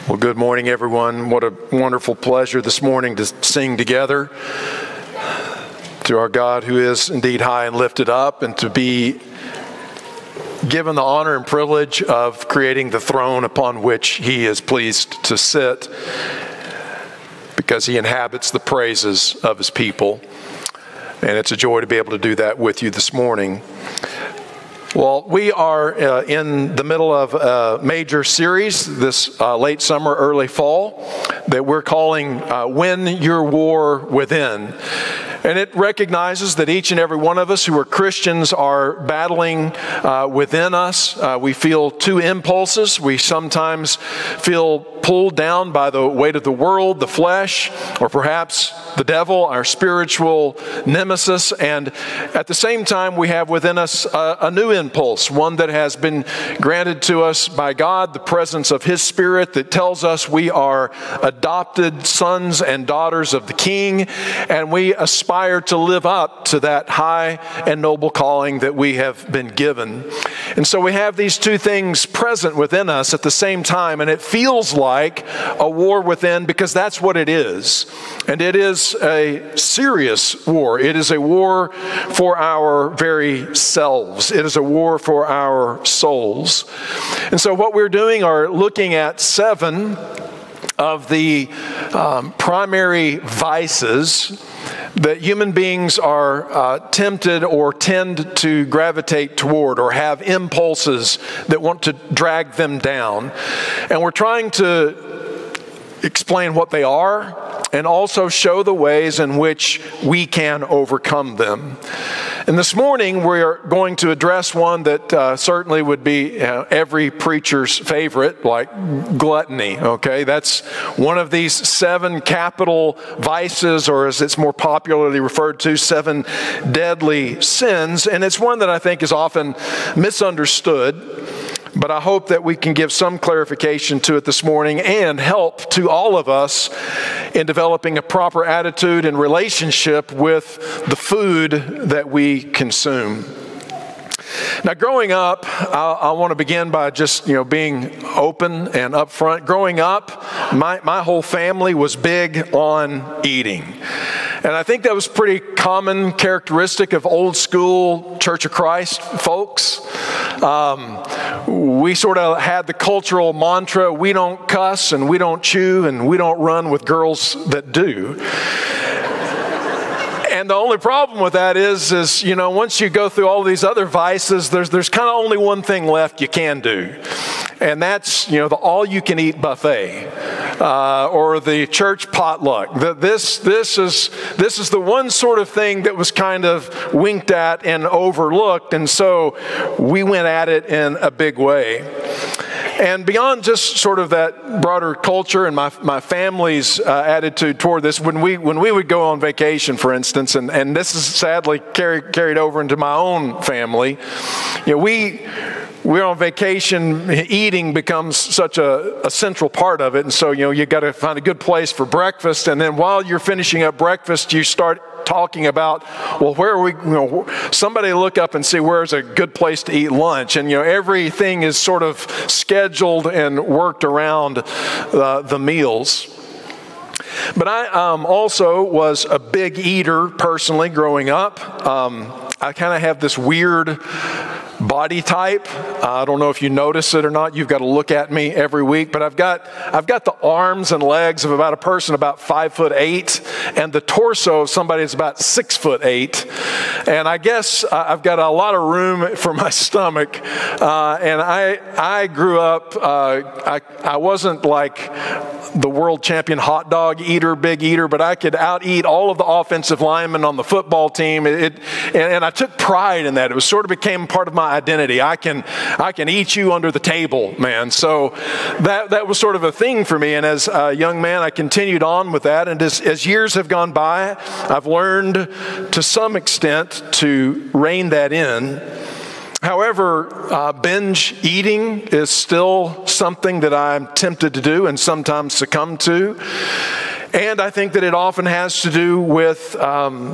Well, good morning, everyone. What a wonderful pleasure this morning to sing together to our God who is indeed high and lifted up, and to be given the honor and privilege of creating the throne upon which He is pleased to sit, because He inhabits the praises of His people. And it's a joy to be able to do that with you this morning. Well, we are in the middle of a major series this late summer, early fall, that we're calling Win Your War Within. And it recognizes that each and every one of us who are Christians are battling within us. We feel two impulses. We sometimes feel pulled down by the weight of the world, the flesh, or perhaps the devil, our spiritual nemesis. And at the same time, we have within us a new impulse, one that has been granted to us by God, the presence of His Spirit that tells us we are adopted sons and daughters of the King, and we aspire to live up to that high and noble calling that we have been given. And so we have these two things present within us at the same time, and it feels like a war within, because that's what it is. And it is a serious war. It is a war for our very selves. It is a war for our souls. And so what we're doing are looking at 7 of the primary vices that human beings are tempted or tend to gravitate toward, or have impulses that want to drag them down. And we're trying to explain what they are and also show the ways in which we can overcome them. And this morning we're going to address one that certainly would be every preacher's favorite, like gluttony, okay? That's one of these 7 capital vices, or as it's more popularly referred to, 7 deadly sins. And it's one that I think is often misunderstood. But I hope that we can give some clarification to it this morning and help to all of us in developing a proper attitude and relationship with the food that we consume. Now, growing up, I want to begin by just, being open and upfront. Growing up, my whole family was big on eating. And I think that was pretty common characteristic of old school Church of Christ folks. We sort of had the cultural mantra, we don't cuss and we don't chew and we don't run with girls that do. And the only problem with that is once you go through all these other vices, there's kind of only one thing left you can do. And that's, the all-you-can-eat buffet, or the church potluck. This is the one sort of thing that was kind of winked at and overlooked, and so we went at it in a big way. And beyond just sort of that broader culture and my family's attitude toward this, when we would go on vacation, for instance, and this is sadly carried over into my own family, we're on vacation, eating becomes such a central part of it. And so, you got to find a good place for breakfast. And then while you're finishing up breakfast, you start talking about, well, where are we, somebody look up and see where's a good place to eat lunch. And, everything is sort of scheduled and worked around the meals. But I also was a big eater personally growing up. I kind of have this weird body type. I don't know if you notice it or not. You've got to look at me every week, but I've got the arms and legs of about a person about 5'8", and the torso of somebody that's about 6'8". And I guess I've got a lot of room for my stomach. And I grew up, I wasn't like the world champion hot dog eater, big eater, but I could out-eat all of the offensive linemen on the football team. And I took pride in that. It was sort of became part of my identity. I can eat you under the table, man. So that was sort of a thing for me. And as a young man, I continued on with that. And as years have gone by, I've learned to some extent to rein that in. However, binge eating is still something that I'm tempted to do and sometimes succumb to. And I think that it often has to do with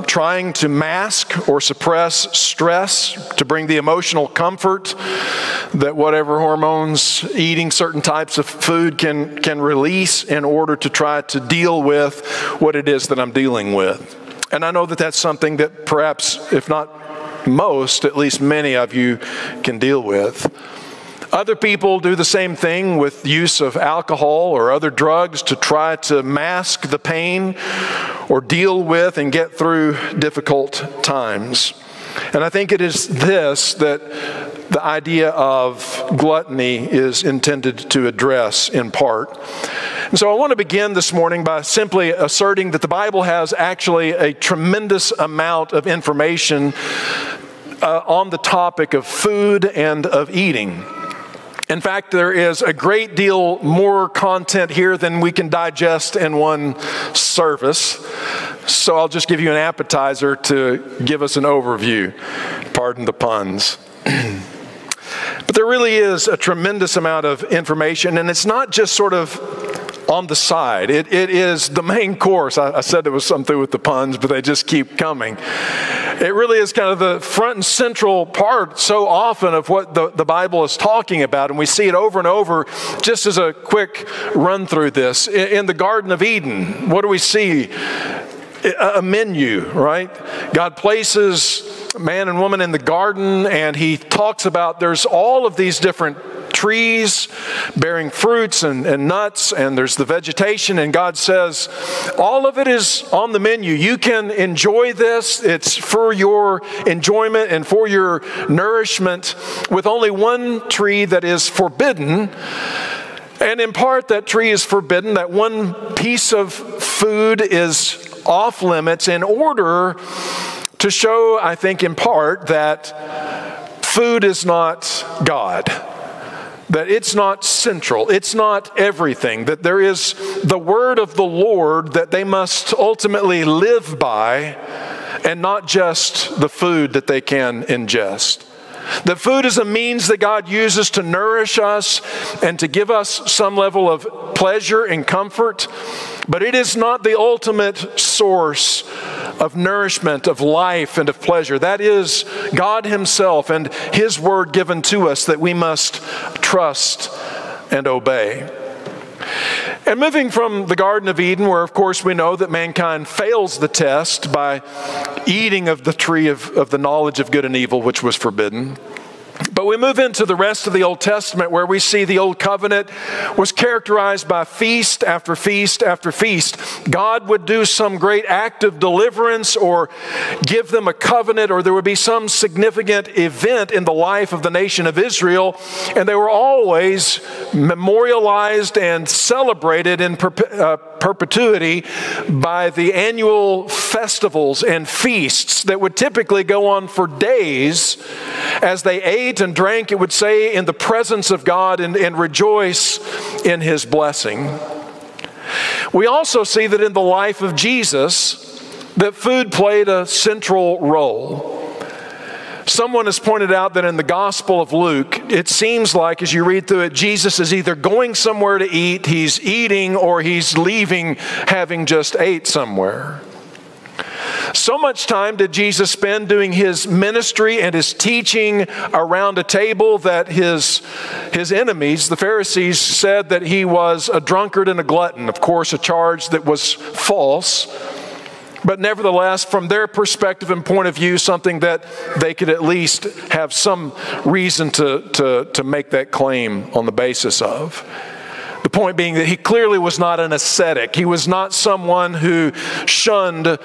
trying to mask or suppress stress to bring the emotional comfort that whatever hormones eating certain types of food can release in order to try to deal with what it is that I'm dealing with. And I know that that's something that perhaps, if not most, at least many of you can deal with. Other people do the same thing with use of alcohol or other drugs to try to mask the pain or deal with and get through difficult times. And I think it is this that the idea of gluttony is intended to address in part. And so I want to begin this morning by simply asserting that the Bible has actually a tremendous amount of information on the topic of food and of eating. In fact, there is a great deal more content here than we can digest in one service. So I'll just give you an appetizer to give us an overview. Pardon the puns. But there really is a tremendous amount of information, and it's not just sort of on the side. It is the main course. I said there was something with the puns, but they just keep coming. It really is kind of the front and central part so often of what the Bible is talking about, and we see it over and over. Just as a quick run through this, in the Garden of Eden, what do we see? A menu, right? God places man and woman in the garden, and he talks about there's all of these different trees bearing fruits and nuts, and there's the vegetation, and God says all of it is on the menu. You can enjoy this. It's for your enjoyment and for your nourishment, with only one tree that is forbidden. And in part, that tree is forbidden. That one piece of food is off limits in order to show, I think, in part, that food is not God. That it's not central, it's not everything, that there is the word of the Lord that they must ultimately live by, and not just the food that they can ingest. That food is a means that God uses to nourish us and to give us some level of pleasure and comfort, but it is not the ultimate source of nourishment, of life, and of pleasure. That is God Himself and His word given to us that we must trust and obey. And moving from the Garden of Eden, where of course we know that mankind fails the test by eating of the tree of the knowledge of good and evil, which was forbidden. But we move into the rest of the Old Testament, where we see the Old Covenant was characterized by feast after feast after feast. God would do some great act of deliverance or give them a covenant, or there would be some significant event in the life of the nation of Israel, and they were always memorialized and celebrated in perpetuity by the annual festivals and feasts that would typically go on for days as they ate and drank, it would say, in the presence of God and rejoice in His blessing. We also see that in the life of Jesus, that food played a central role. Someone has pointed out that in the Gospel of Luke, it seems like as you read through it, Jesus is either going somewhere to eat, He's eating, or He's leaving having just ate somewhere. So much time did Jesus spend doing His ministry and His teaching around a table that his enemies, the Pharisees, said that He was a drunkard and a glutton. Of course, a charge that was false, but nevertheless, from their perspective and point of view, something that they could at least have some reason to make that claim on the basis of. The point being that He clearly was not an ascetic. He was not someone who shunned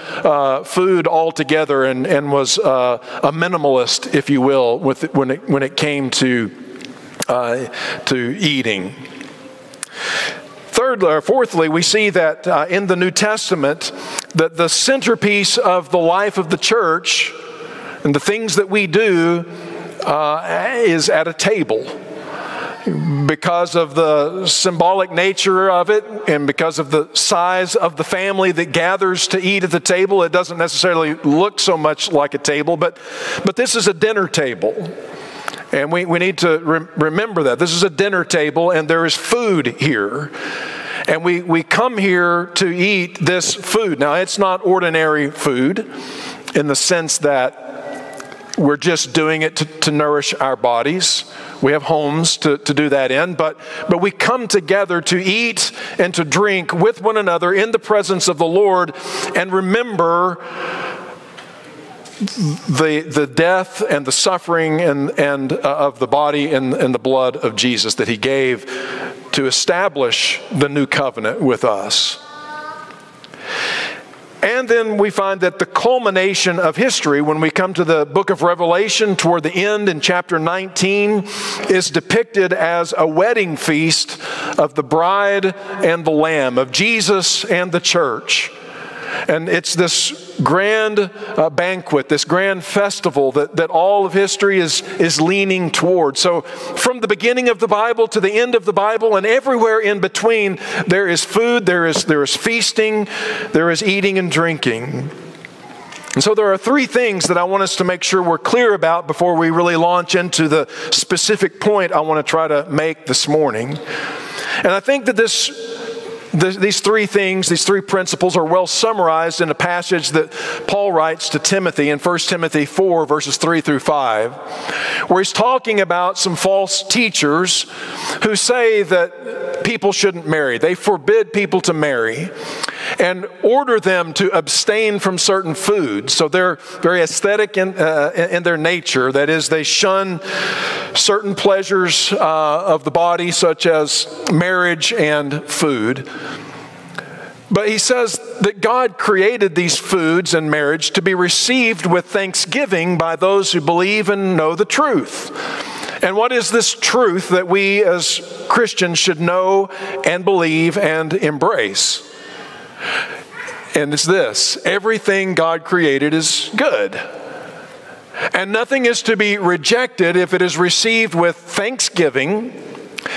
food altogether and was a minimalist, if you will, when it came to eating. Fourthly, we see that in the New Testament, that the centerpiece of the life of the church and the things that we do is at a table. Because of the symbolic nature of it and because of the size of the family that gathers to eat at the table, it doesn't necessarily look so much like a table, but this is a dinner table. And we need to remember that. This is a dinner table and there is food here. And we come here to eat this food. Now, it's not ordinary food in the sense that we're just doing it to nourish our bodies. We have homes to do that in, but we come together to eat and to drink with one another in the presence of the Lord and remember the death and the suffering and of the body and the blood of Jesus that he gave to establish the new covenant with us. And then we find that the culmination of history, when we come to the book of Revelation toward the end in chapter 19, is depicted as a wedding feast of the bride and the Lamb, of Jesus and the church. And it's this grand banquet, this grand festival that all of history is leaning toward. So from the beginning of the Bible to the end of the Bible and everywhere in between, there is food, there is feasting, there is eating and drinking. And so there are three things that I want us to make sure we're clear about before we really launch into the specific point I want to try to make this morning. And I think that these three things, these three principles are well summarized in a passage that Paul writes to Timothy in 1 Timothy 4, verses 3 through 5, where he's talking about some false teachers who say that people shouldn't marry. They forbid people to marry and order them to abstain from certain foods. So they're very aesthetic in their nature. That is, they shun certain pleasures of the body, such as marriage and food. But he says that God created these foods and marriage to be received with thanksgiving by those who believe and know the truth. And what is this truth that we as Christians should know and believe and embrace? And it's this: everything God created is good. And nothing is to be rejected if it is received with thanksgiving,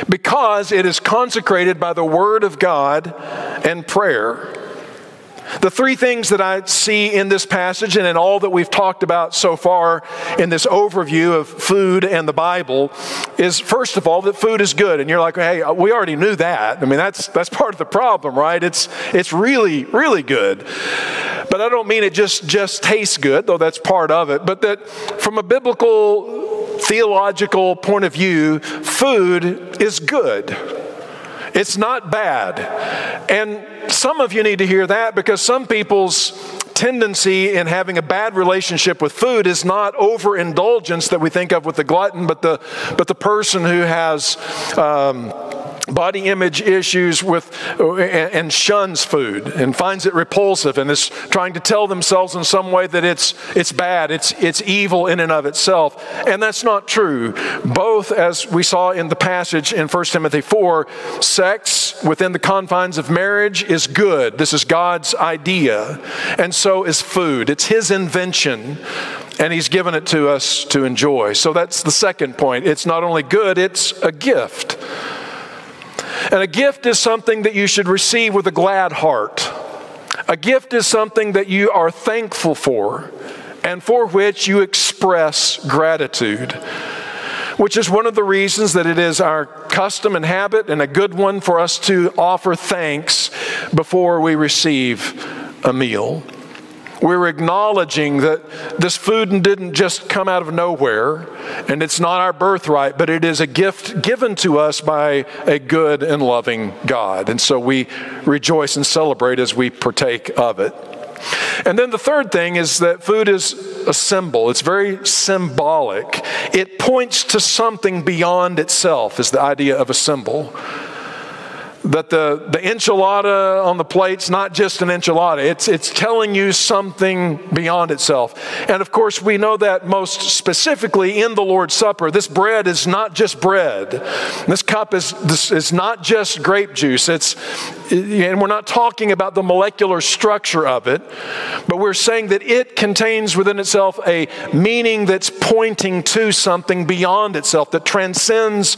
because it is consecrated by the Word of God and prayer. The three things that I see in this passage and in all that we've talked about so far in this overview of food and the Bible is, first of all, that food is good. And you're like, hey, we already knew that. I mean, that's part of the problem, right? It's really, really good. But I don't mean it just tastes good, though that's part of it. But that from a biblical, theological point of view, food is good. It's not bad. And some of you need to hear that, because some people's tendency in having a bad relationship with food is not overindulgence that we think of with the glutton, but the person who has body image issues and shuns food and finds it repulsive and is trying to tell themselves in some way that it's bad, it's evil in and of itself. And that's not true. Both, as we saw in the passage in 1 Timothy 4, sex within the confines of marriage is good. This is God's idea. And so is food. It's His invention, and He's given it to us to enjoy. So that's the second point. It's not only good, it's a gift. And a gift is something that you should receive with a glad heart. A gift is something that you are thankful for and for which you express gratitude, which is one of the reasons that it is our custom and habit, and a good one, for us to offer thanks before we receive a meal. We're acknowledging that this food didn't just come out of nowhere, and it's not our birthright, but it is a gift given to us by a good and loving God. And so we rejoice and celebrate as we partake of it. And then the third thing is that food is a symbol. It's very symbolic. It points to something beyond itself, is the idea of a symbol. That the enchilada on the plate's not just an enchilada. It's telling you something beyond itself. And of course, we know that most specifically in the Lord's Supper. This bread is not just bread. This cup is not just grape juice. And we're not talking about the molecular structure of it, but we're saying that it contains within itself a meaning that's pointing to something beyond itself, that transcends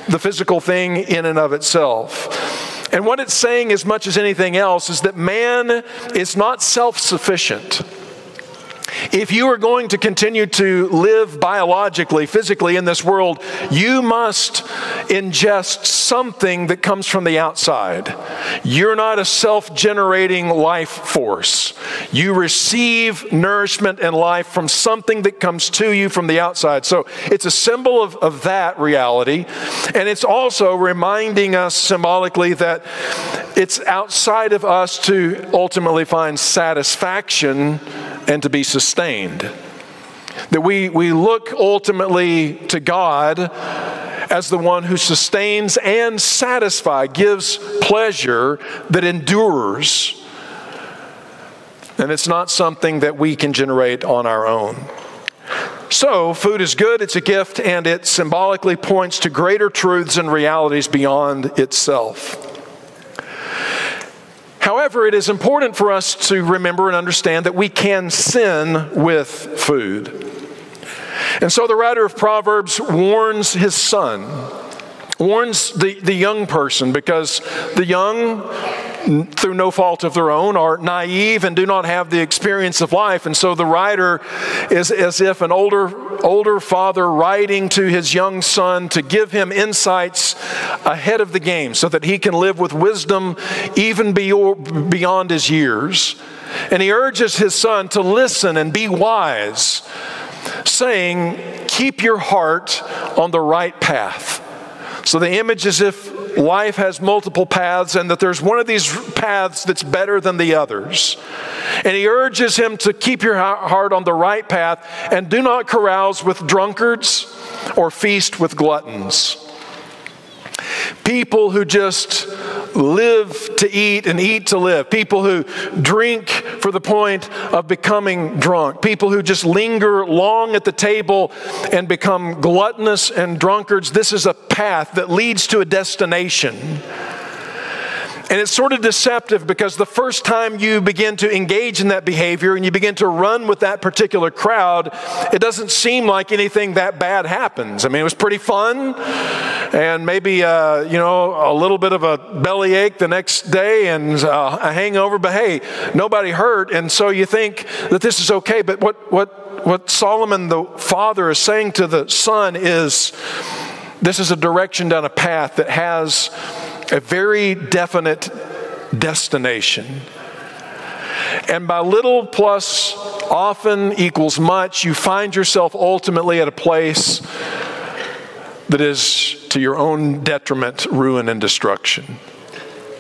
the physical thing in and of itself. And what it's saying, as much as anything else, is that man is not self-sufficient. If you are going to continue to live biologically, physically in this world, you must ingest something that comes from the outside. You're not a self-generating life force. You receive nourishment and life from something that comes to you from the outside. So it's a symbol of that reality. And it's also reminding us symbolically that it's outside of us to ultimately find satisfaction and to be sustained. That we look ultimately to God as the one who sustains and satisfies, gives pleasure that endures. And it's not something that we can generate on our own. So, food is good, it's a gift, and it symbolically points to greater truths and realities beyond itself. However, it is important for us to remember and understand that we can sin with food. And so the writer of Proverbs warns his son, warns the young person, because the young, through no fault of their own, are naive and do not have the experience of life. And so the writer is as if an older father writing to his young son to give him insights ahead of the game so that he can live with wisdom even beyond his years. And he urges his son to listen and be wise, saying, keep your heart on the right path. So the image is if life has multiple paths and that there's one of these paths that's better than the others. And he urges him to keep your heart on the right path and do not carouse with drunkards or feast with gluttons. People who just live to eat and eat to live. People who drink for the point of becoming drunk. People who just linger long at the table and become gluttonous and drunkards. This is a path that leads to a destination. And it's sort of deceptive because the first time you begin to engage in that behavior and you begin to run with that particular crowd, it doesn't seem like anything that bad happens. I mean, it was pretty fun and maybe, a little bit of a bellyache the next day and a hangover, but hey, nobody hurt. And so you think that this is okay. But what Solomon, the father, is saying to the son is, this is a direction down a path that has a very definite destination. And by little plus often equals much, you find yourself ultimately at a place that is to your own detriment, ruin, and destruction.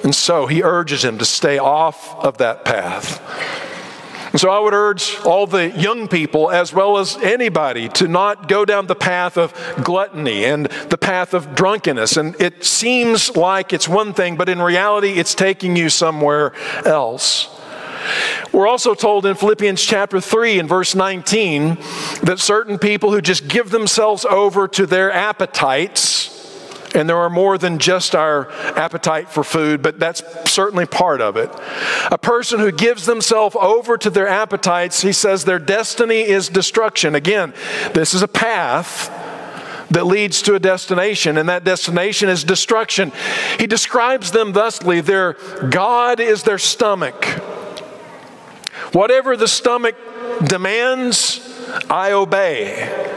And so he urges him to stay off of that path. And so I would urge all the young people as well as anybody to not go down the path of gluttony and the path of drunkenness. And it seems like it's one thing, but in reality it's taking you somewhere else. We're also told in Philippians chapter 3 and verse 19 that certain people who just give themselves over to their appetites, and there are more than just our appetite for food, but that's certainly part of it. A person who gives themselves over to their appetites, he says their destiny is destruction. Again, this is a path that leads to a destination, and that destination is destruction. He describes them thusly: their God is their stomach. Whatever the stomach demands, I obey.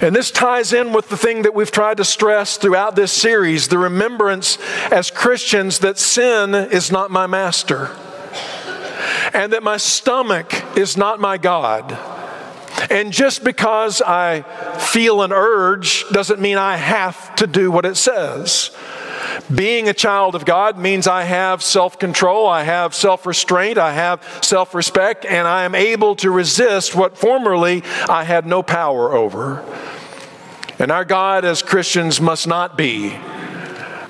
And this ties in with the thing that we've tried to stress throughout this series, the remembrance as Christians that sin is not my master, and that my stomach is not my God. And just because I feel an urge doesn't mean I have to do what it says. Being a child of God means I have self-control, I have self-restraint, I have self-respect, and I am able to resist what formerly I had no power over. And our God as Christians must not be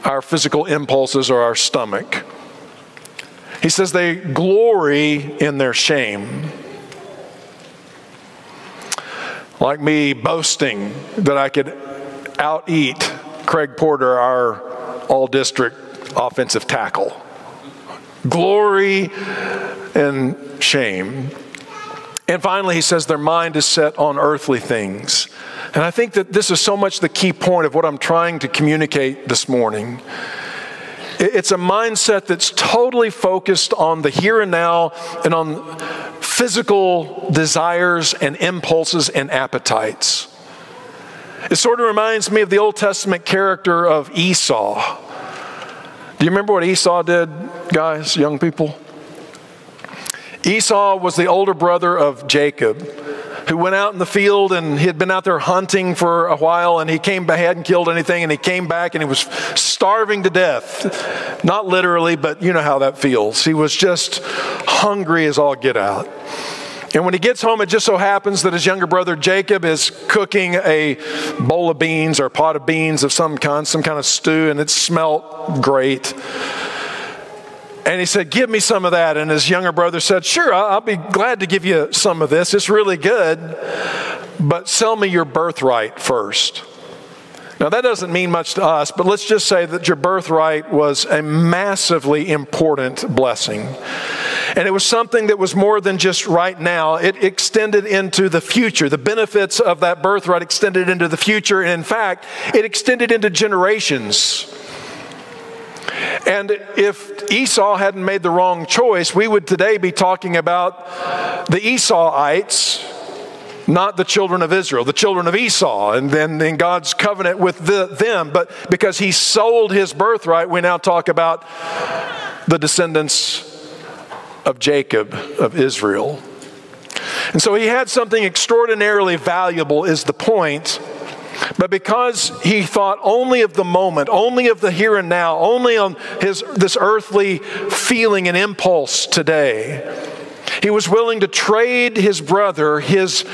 our physical impulses or our stomach. He says they glory in their shame. Like me boasting that I could out-eat Craig Porter, our all-district offensive tackle. Glory and shame. And finally, he says their mind is set on earthly things. And I think that this is so much the key point of what I'm trying to communicate this morning. It's a mindset that's totally focused on the here and now and on physical desires and impulses and appetites. It sort of reminds me of the Old Testament character of Esau. Do you remember what Esau did, guys, young people? Esau was the older brother of Jacob, who went out in the field, and he had been out there hunting for a while, and he came back, hadn't killed anything, and he came back and he was starving to death. Not literally, but you know how that feels. He was just hungry as all get out. And when he gets home, it just so happens that his younger brother Jacob is cooking a bowl of beans or a pot of beans of some kind of stew, and it smelled great. And he said, "Give me some of that." And his younger brother said, "Sure, I'll be glad to give you some of this. It's really good, but sell me your birthright first." Now, that doesn't mean much to us, but let's just say that your birthright was a massively important blessing. And it was something that was more than just right now. It extended into the future. The benefits of that birthright extended into the future. And in fact, it extended into generations. And if Esau hadn't made the wrong choice, we would today be talking about the Esauites, not the children of Israel, the children of Esau, and then in God's covenant with them. But because he sold his birthright, we now talk about the descendants of Jacob, of Israel. And so he had something extraordinarily valuable, is the point. But because he thought only of the moment, only of the here and now, only on this earthly feeling and impulse today, he was willing to trade his brother his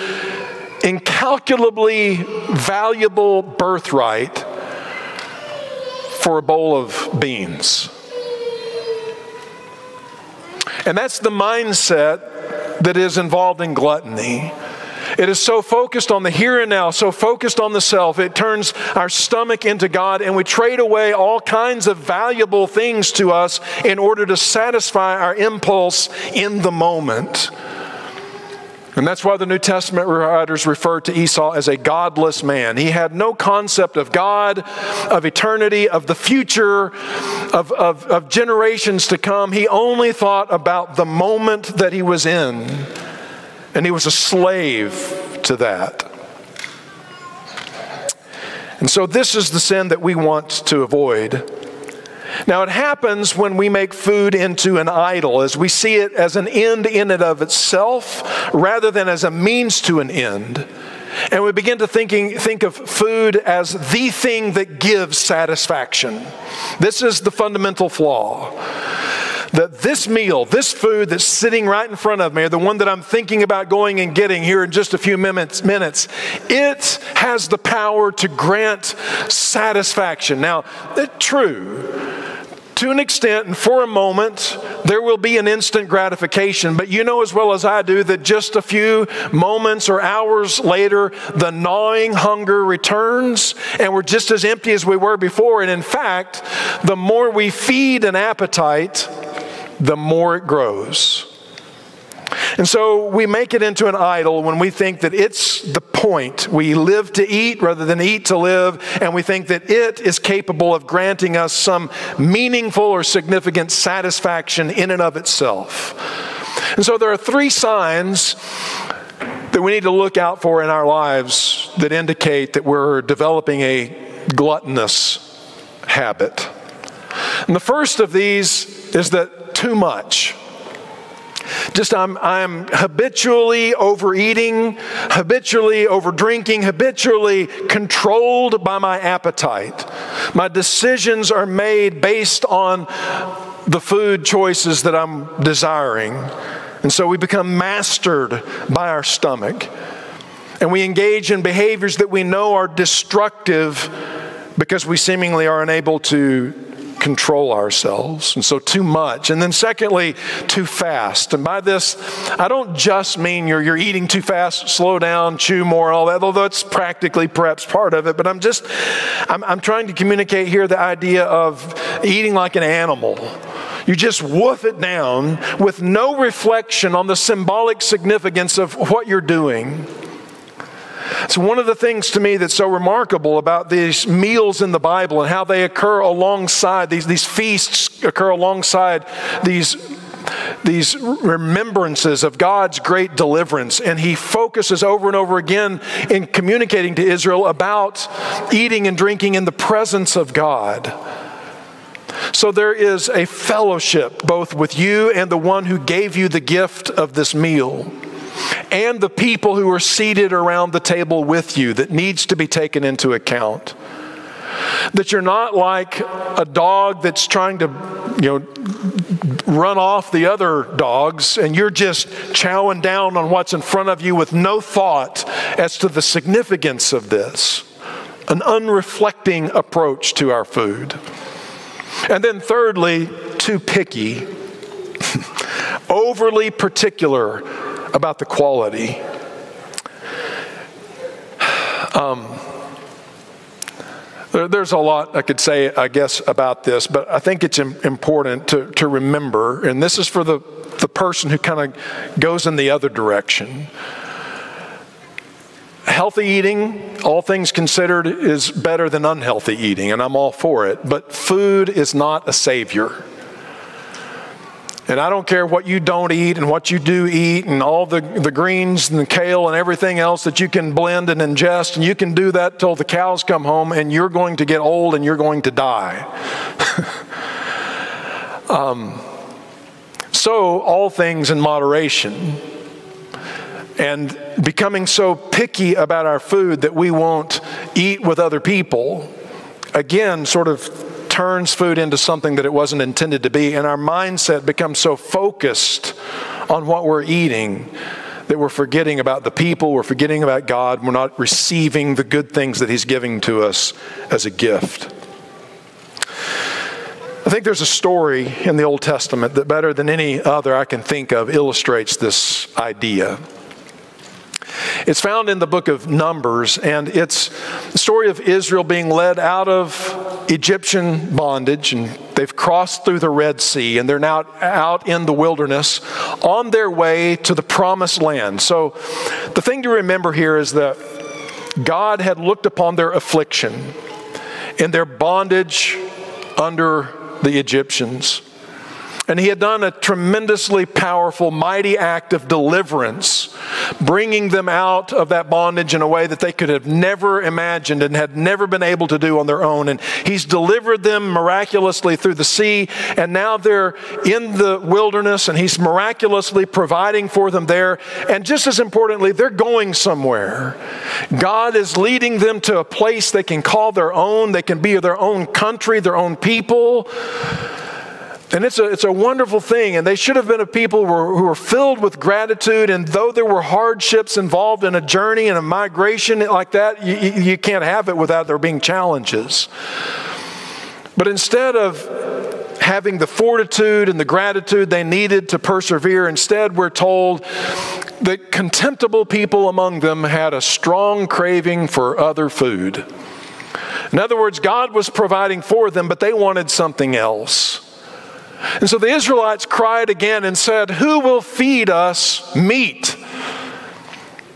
incalculably valuable birthright for a bowl of beans. And that's the mindset that is involved in gluttony. It is so focused on the here and now, so focused on the self, it turns our stomach into God, and we trade away all kinds of valuable things to us in order to satisfy our impulse in the moment. And that's why the New Testament writers refer to Esau as a godless man. He had no concept of God, of eternity, of the future, of generations to come. He only thought about the moment that he was in. And he was a slave to that. And so this is the sin that we want to avoid. Now, it happens when we make food into an idol, as we see it as an end in and of itself, rather than as a means to an end. And we begin to think of food as the thing that gives satisfaction. This is the fundamental flaw. That this meal, this food that's sitting right in front of me, or the one that I'm thinking about going and getting here in just a few minutes, it has the power to grant satisfaction. Now, it's true. To an extent, and for a moment, there will be an instant gratification. But you know as well as I do that just a few moments or hours later, the gnawing hunger returns, and we're just as empty as we were before. And in fact, the more we feed an appetite, the more it grows. And so we make it into an idol when we think that it's the point. We live to eat rather than eat to live, and we think that it is capable of granting us some meaningful or significant satisfaction in and of itself. And so there are three signs that we need to look out for in our lives that indicate that we're developing a gluttonous habit. And the first of these is that too much. I'm habitually overeating, habitually overdrinking, habitually controlled by my appetite. My decisions are made based on the food choices that I'm desiring. And so we become mastered by our stomach. And we engage in behaviors that we know are destructive because we seemingly are unable to control ourselves. And so too much. And then secondly, too fast. And by this, I don't just mean you're eating too fast, slow down, chew more, all that, although it's practically perhaps part of it. But I'm trying to communicate here the idea of eating like an animal. You just wolf it down with no reflection on the symbolic significance of what you're doing. So one of the things to me that's so remarkable about these meals in the Bible and how they occur alongside, these feasts occur alongside these these remembrances of God's great deliverance, and he focuses over and over again in communicating to Israel about eating and drinking in the presence of God. So there is a fellowship both with you and the one who gave you the gift of this meal, and the people who are seated around the table with you that needs to be taken into account. That you're not like a dog that's trying to, run off the other dogs, and you're just chowing down on what's in front of you with no thought as to the significance of this. An unreflecting approach to our food. And then thirdly, too picky, overly particular about the quality. There's a lot I could say, I guess, about this, but I think it's important to remember, and this is for the person who kind of goes in the other direction. Healthy eating, all things considered, is better than unhealthy eating, and I'm all for it, but food is not a savior. And I don't care what you don't eat and what you do eat and all the greens and the kale and everything else that you can blend and ingest, and you can do that till the cows come home, and you're going to get old and you're going to die. So all things in moderation. And becoming so picky about our food that we won't eat with other people, again, sort of turns food into something that it wasn't intended to be, and our mindset becomes so focused on what we're eating that we're forgetting about the people, we're forgetting about God, we're not receiving the good things that He's giving to us as a gift. I think there's a story in the Old Testament that better than any other I can think of illustrates this idea. It's found in the book of Numbers, and it's the story of Israel being led out of Egyptian bondage, and they've crossed through the Red Sea, and they're now out in the wilderness on their way to the promised land. So the thing to remember here is that God had looked upon their affliction and their bondage under the Egyptians. And He had done a tremendously powerful, mighty act of deliverance, bringing them out of that bondage in a way that they could have never imagined and had never been able to do on their own. And He's delivered them miraculously through the sea, and now they're in the wilderness, and He's miraculously providing for them there. And just as importantly, they're going somewhere. God is leading them to a place they can call their own. They can be their own country, their own people. And it's a wonderful thing, and they should have been a people who were filled with gratitude, and though there were hardships involved in a journey and a migration like that, you can't have it without there being challenges. But instead of having the fortitude and the gratitude they needed to persevere, instead we're told that contemptible people among them had a strong craving for other food. In other words, God was providing for them, but they wanted something else. And so the Israelites cried again and said, "Who will feed us meat?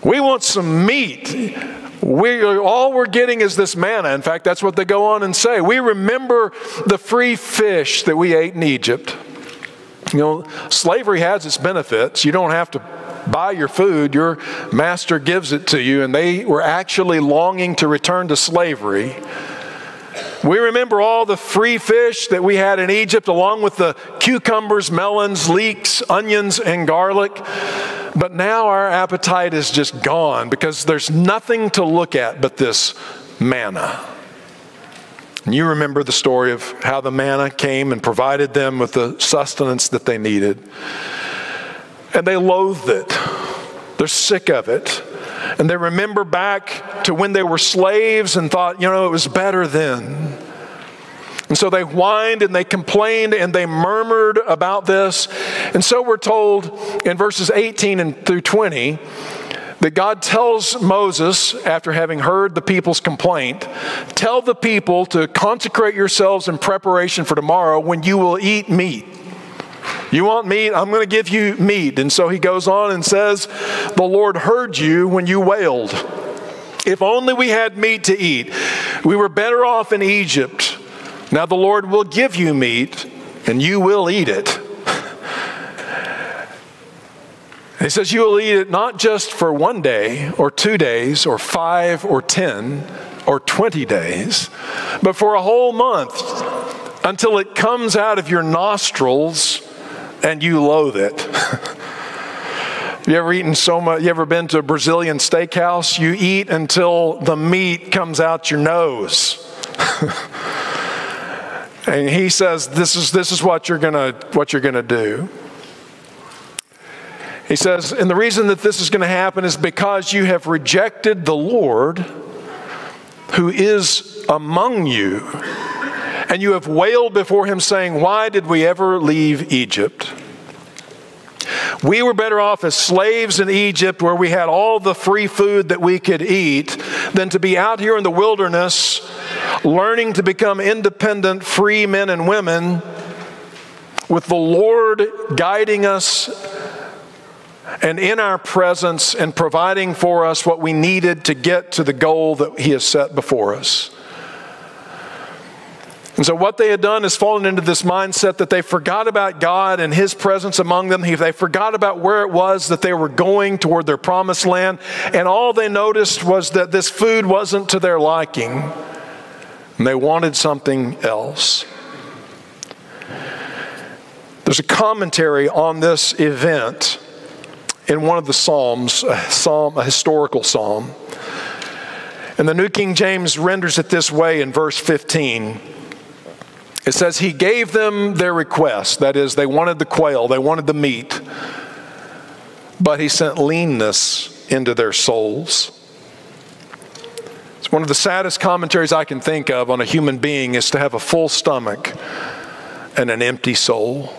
We want some meat. All we're getting is this manna." In fact, that's what they go on and say. "We remember the free fish that we ate in Egypt." Slavery has its benefits. You don't have to buy your food. Your master gives it to you. And they were actually longing to return to slavery. "We remember all the free fish that we had in Egypt, along with the cucumbers, melons, leeks, onions, and garlic. But now our appetite is just gone because there's nothing to look at but this manna." And you remember the story of how the manna came and provided them with the sustenance that they needed. And they loathed it. They're sick of it. And they remember back to when they were slaves and thought, it was better then. And so they whined and they complained and they murmured about this. And so we're told in verses 18 and through 20 that God tells Moses, after having heard the people's complaint, "Tell the people to consecrate yourselves in preparation for tomorrow when you will eat meat." You want meat? I'm going to give you meat. And so he goes on and says, "The Lord heard you when you wailed. If only we had meat to eat. We were better off in Egypt. Now the Lord will give you meat, and you will eat it." He says, you will eat it not just for 1 day or 2 days or 5 or 10 or 20 days, but for a whole month until it comes out of your nostrils and you loathe it. You ever eaten so much? You ever been to a Brazilian steakhouse? You eat until the meat comes out your nose. And he says, this is what you're gonna do. He says, and the reason that this is going to happen is because you have rejected the Lord who is among you, and you have wailed before him, saying, why did we ever leave Egypt? We were better off as slaves in Egypt, where we had all the free food that we could eat, than to be out here in the wilderness, learning to become independent, free men and women, with the Lord guiding us and in our presence and providing for us what we needed to get to the goal that he has set before us. And so what they had done is fallen into this mindset that they forgot about God and his presence among them. They forgot about where it was that they were going toward their promised land. And all they noticed was that this food wasn't to their liking. And they wanted something else. There's a commentary on this event in one of the Psalms, a historical psalm. And the New King James renders it this way in verse 15. It says, he gave them their request. That is, they wanted the quail, they wanted the meat. But he sent leanness into their souls. It's one of the saddest commentaries I can think of on a human being, is to have a full stomach and an empty soul.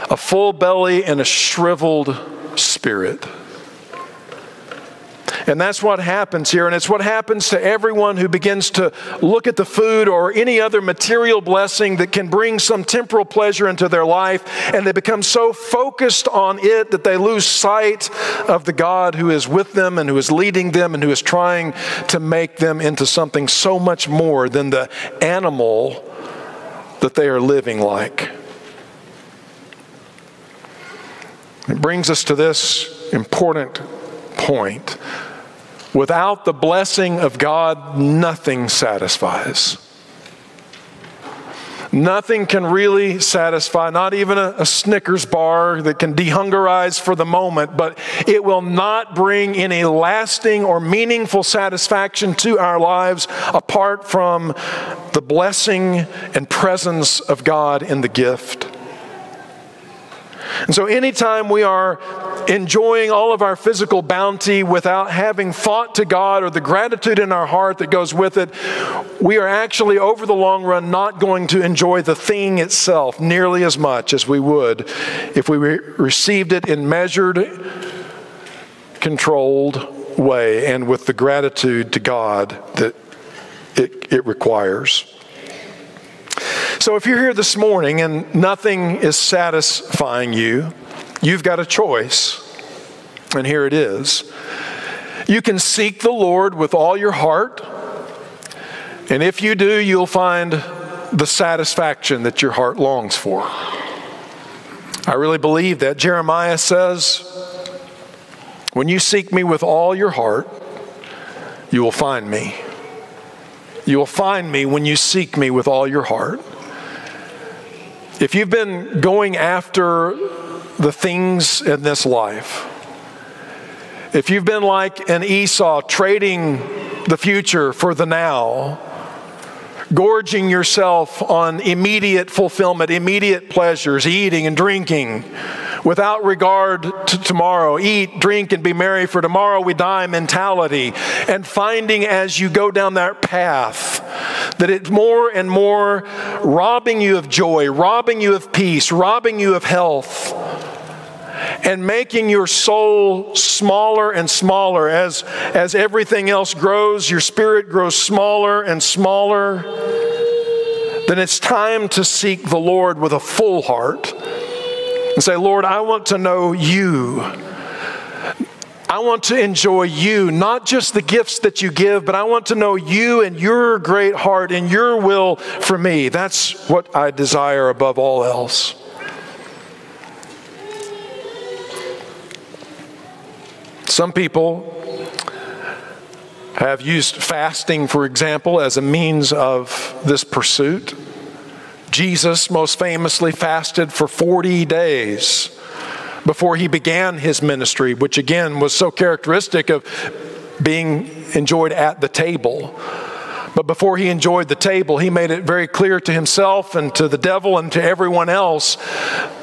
A full belly and a shriveled spirit. And that's what happens here. And it's what happens to everyone who begins to look at the food or any other material blessing that can bring some temporal pleasure into their life. And they become so focused on it that they lose sight of the God who is with them and who is leading them and who is trying to make them into something so much more than the animal that they are living like. It brings us to this important point. Without the blessing of God, nothing satisfies. Nothing can really satisfy, not even a Snickers bar that can dehungerize for the moment, but it will not bring any lasting or meaningful satisfaction to our lives apart from the blessing and presence of God in the gift. And so anytime we are enjoying all of our physical bounty without having thought to God or the gratitude in our heart that goes with it, we are actually, over the long run, not going to enjoy the thing itself nearly as much as we would if we received it in measured, controlled way and with the gratitude to God that it requires. So if you're here this morning and nothing is satisfying you, you've got a choice. And here it is. You can seek the Lord with all your heart. And if you do, you'll find the satisfaction that your heart longs for. I really believe that. Jeremiah says, when you seek me with all your heart, you will find me. You will find me when you seek me with all your heart. If you've been going after the things in this life, if you've been like an Esau trading the future for the now, gorging yourself on immediate fulfillment, immediate pleasures, eating and drinking, without regard to tomorrow, eat, drink, and be merry, for tomorrow we die mentality, and finding as you go down that path that it's more and more robbing you of joy, robbing you of peace, robbing you of health, and making your soul smaller and smaller. As everything else grows, your spirit grows smaller and smaller. Then it's time to seek the Lord with a full heart and say, Lord, I want to know you. I want to enjoy you, not just the gifts that you give, but I want to know you and your great heart and your will for me. That's what I desire above all else. Some people have used fasting, for example, as a means of this pursuit. Jesus most famously fasted for 40 days before he began his ministry, which again was so characteristic of being enjoyed at the table. But before he enjoyed the table, he made it very clear to himself and to the devil and to everyone else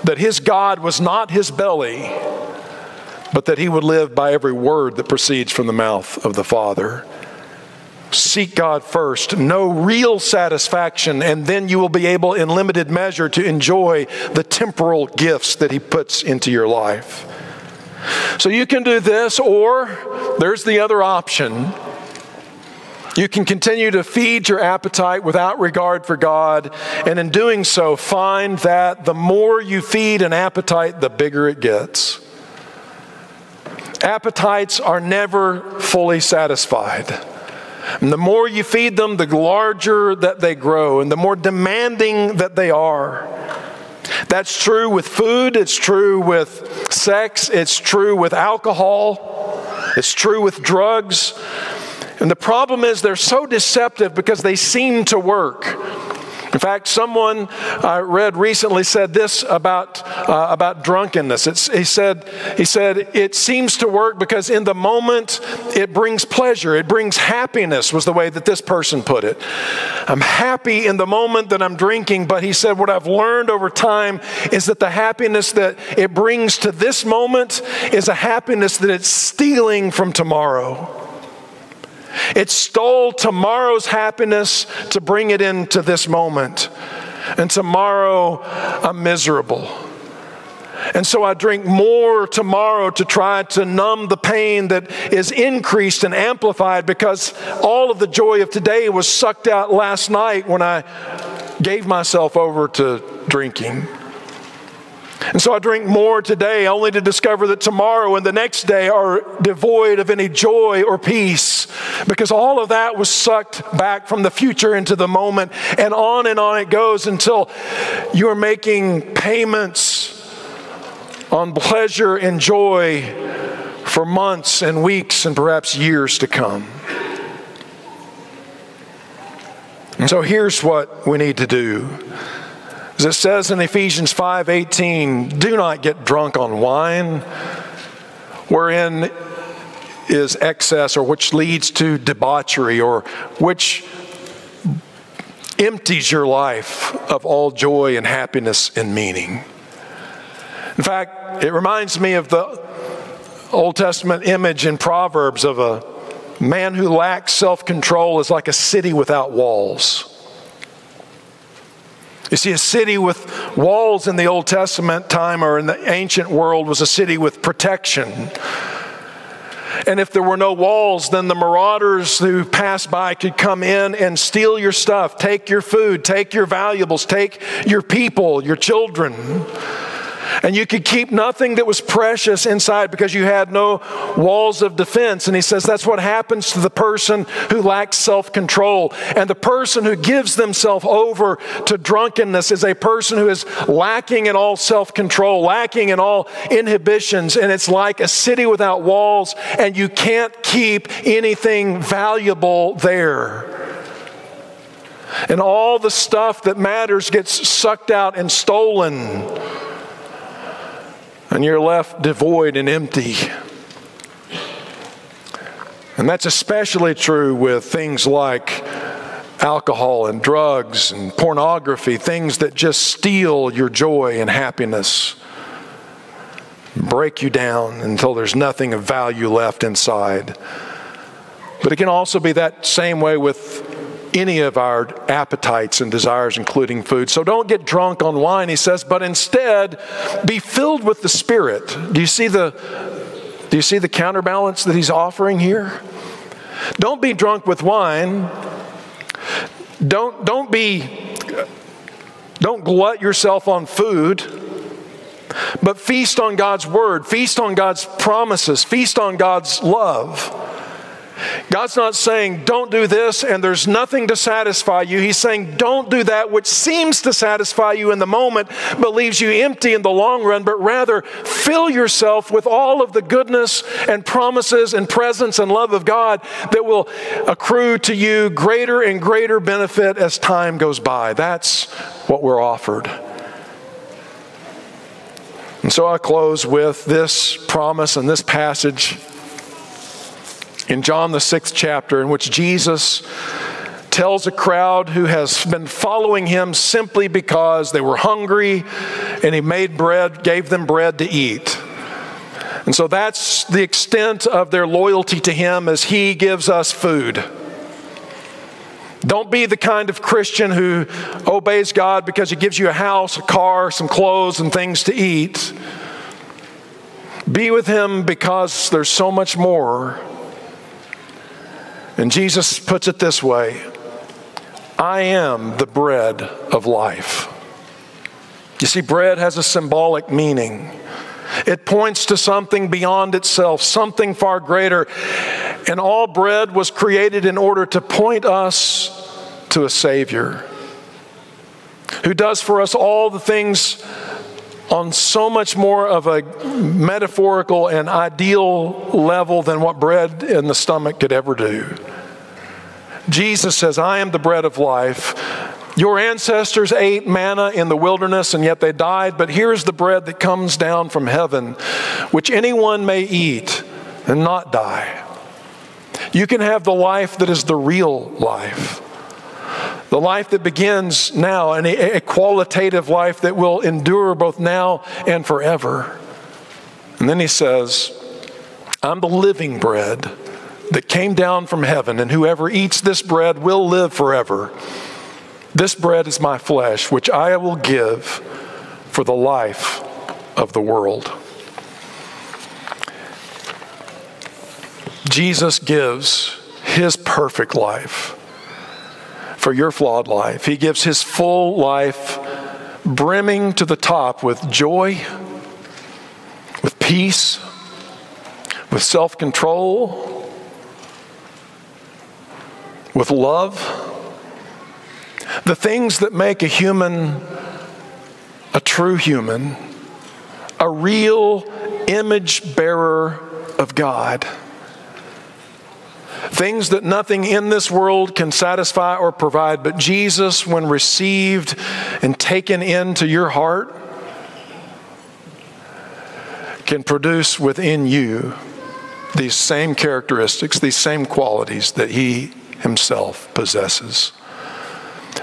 that his God was not his belly, but that he would live by every word that proceeds from the mouth of the Father. Seek God first, know real satisfaction, and then you will be able in limited measure to enjoy the temporal gifts that he puts into your life. So you can do this, or there's the other option. You can continue to feed your appetite without regard for God, and in doing so, find that the more you feed an appetite, the bigger it gets. Appetites are never fully satisfied. And the more you feed them, the larger that they grow, and the more demanding that they are. That's true with food, it's true with sex, it's true with alcohol, it's true with drugs. And the problem is they're so deceptive because they seem to work. In fact, someone I read recently said this about drunkenness. He said it seems to work because in the moment it brings pleasure, it brings happiness, was the way that this person put it. I'm happy in the moment that I'm drinking, but he said what I've learned over time is that the happiness that it brings to this moment is a happiness that it's stealing from tomorrow. It stole tomorrow's happiness to bring it into this moment. And tomorrow, I'm miserable. And so I drink more tomorrow to try to numb the pain that is increased and amplified because all of the joy of today was sucked out last night when I gave myself over to drinking. And so I drink more today only to discover that tomorrow and the next day are devoid of any joy or peace because all of that was sucked back from the future into the moment, and on it goes until you are making payments on pleasure and joy for months and weeks and perhaps years to come. And so here's what we need to do. As it says in Ephesians 5:18, do not get drunk on wine, wherein is excess, or which leads to debauchery, or which empties your life of all joy and happiness and meaning. In fact, it reminds me of the Old Testament image in Proverbs of a man who lacks self-control is like a city without walls. You see, a city with walls in the Old Testament time or in the ancient world was a city with protection. And if there were no walls, then the marauders who passed by could come in and steal your stuff, take your food, take your valuables, take your people, your children. And you could keep nothing that was precious inside because you had no walls of defense. And he says that's what happens to the person who lacks self-control. And the person who gives themselves over to drunkenness is a person who is lacking in all self-control, lacking in all inhibitions. And it's like a city without walls, and you can't keep anything valuable there. And all the stuff that matters gets sucked out and stolen. And you're left devoid and empty. And that's especially true with things like alcohol and drugs and pornography, things that just steal your joy and happiness, break you down until there's nothing of value left inside. But it can also be that same way with any of our appetites and desires, including food. So don't get drunk on wine, he says, but instead be filled with the Spirit. Do you see the counterbalance that he's offering here? Don't be drunk with wine. Don't glut yourself on food, but feast on God's word, feast on God's promises, feast on God's love. God's not saying, don't do this and there's nothing to satisfy you. He's saying, don't do that which seems to satisfy you in the moment, but leaves you empty in the long run, but rather fill yourself with all of the goodness and promises and presence and love of God that will accrue to you greater and greater benefit as time goes by. That's what we're offered. And so I close with this promise and this passage in John the 6th chapter, in which Jesus tells a crowd who has been following him simply because they were hungry and he made bread, gave them bread to eat. And so that's the extent of their loyalty to him as he gives us food. Don't be the kind of Christian who obeys God because he gives you a house, a car, some clothes, and things to eat. Be with him because there's so much more. And Jesus puts it this way: I am the bread of life. You see, bread has a symbolic meaning. It points to something beyond itself, something far greater. And all bread was created in order to point us to a Savior who does for us all the things on so much more of a metaphorical and ideal level than what bread in the stomach could ever do. Jesus says, I am the bread of life. Your ancestors ate manna in the wilderness and yet they died, but here's the bread that comes down from heaven, which anyone may eat and not die. You can have the life that is the real life. The life that begins now, and a qualitative life that will endure both now and forever. And then he says, I'm the living bread that came down from heaven, and whoever eats this bread will live forever. This bread is my flesh, which I will give for the life of the world. Jesus gives his perfect life for your flawed life. He gives his full life brimming to the top with joy, with peace, with self-control, with love. The things that make a human a true human, a real image bearer of God. Things that nothing in this world can satisfy or provide, but Jesus, when received and taken into your heart, can produce within you these same characteristics, these same qualities that he himself possesses.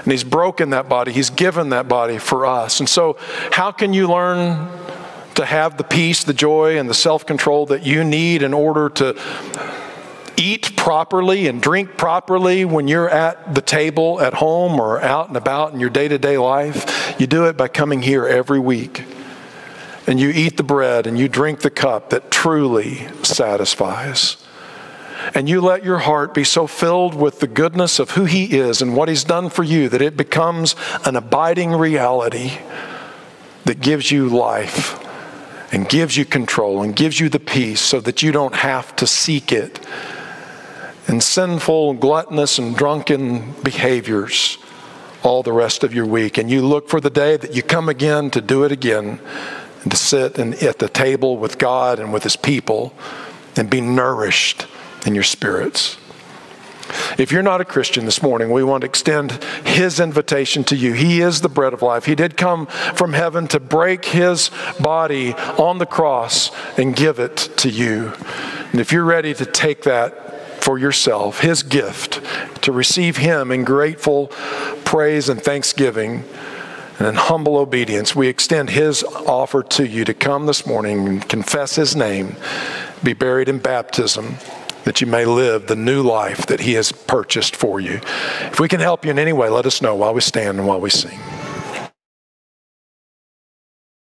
And he's broken that body. He's given that body for us. And so how can you learn to have the peace, the joy, and the self-control that you need in order to eat properly and drink properly when you're at the table at home or out and about in your day-to-day life? You do it by coming here every week. And you eat the bread and you drink the cup that truly satisfies. And you let your heart be so filled with the goodness of who he is and what he's done for you that it becomes an abiding reality that gives you life and gives you control and gives you the peace so that you don't have to seek it in sinful, gluttonous, and drunken behaviors all the rest of your week. And you look for the day that you come again to do it again and to sit at the table with God and with his people and be nourished in your spirits. If you're not a Christian this morning, we want to extend his invitation to you. He is the bread of life. He did come from heaven to break his body on the cross and give it to you. And if you're ready to take that for yourself, his gift, to receive him in grateful praise and thanksgiving and in humble obedience, we extend his offer to you to come this morning and confess his name, be buried in baptism, that you may live the new life that he has purchased for you. If we can help you in any way, let us know while we stand and while we sing.